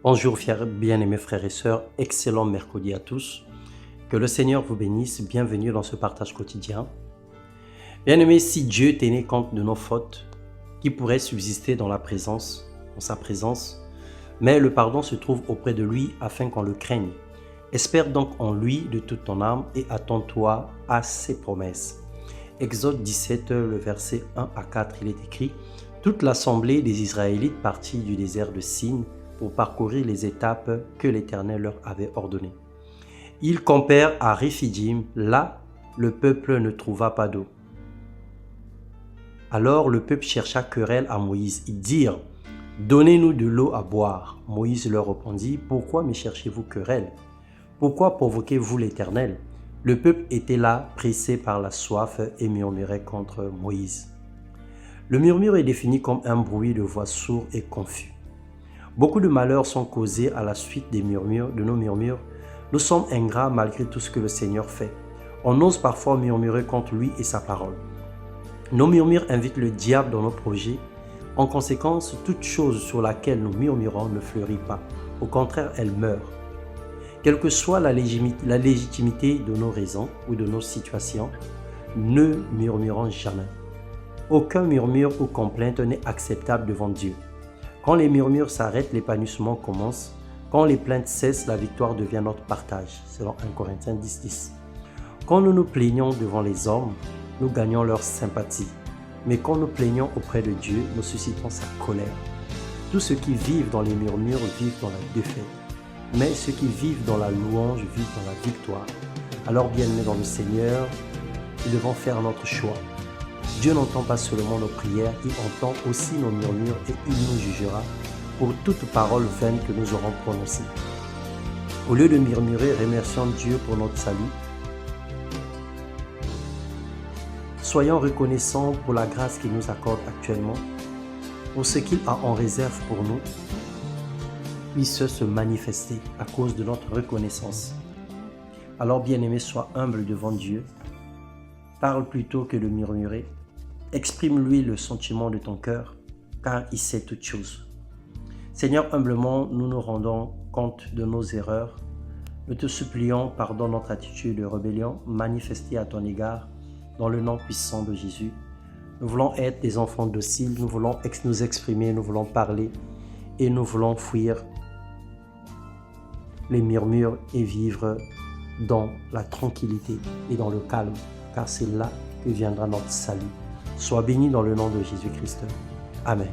Bonjour, bien-aimés frères et sœurs, excellent mercredi à tous. Que le Seigneur vous bénisse, bienvenue dans ce partage quotidien. Bien-aimés, si Dieu tenait compte de nos fautes, qui pourrait subsister dans sa présence, mais le pardon se trouve auprès de lui afin qu'on le craigne. Espère donc en lui de toute ton âme et attends-toi à ses promesses. Exode 17, le verset 1 à 4, il est écrit « Toute l'assemblée des Israélites partit du désert de Sin pour parcourir les étapes que l'Éternel leur avait ordonnées. Ils campèrent à Réphidim, là, le peuple ne trouva pas d'eau. Alors le peuple chercha querelle à Moïse. Ils dirent « Donnez-nous de l'eau à boire. » Moïse leur répondit « Pourquoi me cherchez-vous querelle? Pourquoi provoquez-vous l'Éternel ?» Le peuple était là, pressé par la soif, et murmurait contre Moïse. Le murmure est défini comme un bruit de voix sourd et confus. Beaucoup de malheurs sont causés à la suite de nos murmures. Nous sommes ingrats malgré tout ce que le Seigneur fait. On ose parfois murmurer contre lui et sa parole. Nos murmures invitent le diable dans nos projets. En conséquence, toute chose sur laquelle nous murmurons ne fleurit pas. Au contraire, elle meurt. Quelle que soit la légitimité de nos raisons ou de nos situations, ne murmurons jamais. Aucun murmure ou complainte n'est acceptable devant Dieu. Quand les murmures s'arrêtent, l'épanouissement commence. Quand les plaintes cessent, la victoire devient notre partage, selon 1 Corinthiens 10:10. Quand nous nous plaignons devant les hommes, nous gagnons leur sympathie. Mais quand nous plaignons auprès de Dieu, nous suscitons sa colère. Tous ceux qui vivent dans les murmures vivent dans la défaite. Mais ceux qui vivent dans la louange vivent dans la victoire. Alors, bien-aimés dans le Seigneur, nous devons faire notre choix. Dieu n'entend pas seulement nos prières, il entend aussi nos murmures et il nous jugera pour toute parole vaine que nous aurons prononcée. Au lieu de murmurer, remercions Dieu pour notre salut. Soyons reconnaissants pour la grâce qu'il nous accorde actuellement, pour ce qu'il a en réserve pour nous. Puisse se manifester à cause de notre reconnaissance. Alors, bien-aimé, sois humble devant Dieu. Parle plutôt que de murmurer. Exprime-lui le sentiment de ton cœur, car il sait toutes choses. Seigneur, humblement, nous nous rendons compte de nos erreurs. Nous te supplions, pardonne notre attitude de rébellion manifestée à ton égard, dans le nom puissant de Jésus. Nous voulons être des enfants dociles, nous voulons nous exprimer, nous voulons parler et nous voulons fuir les murmures et vivre dans la tranquillité et dans le calme, car c'est là que viendra notre salut. Sois béni dans le nom de Jésus-Christ. Amen.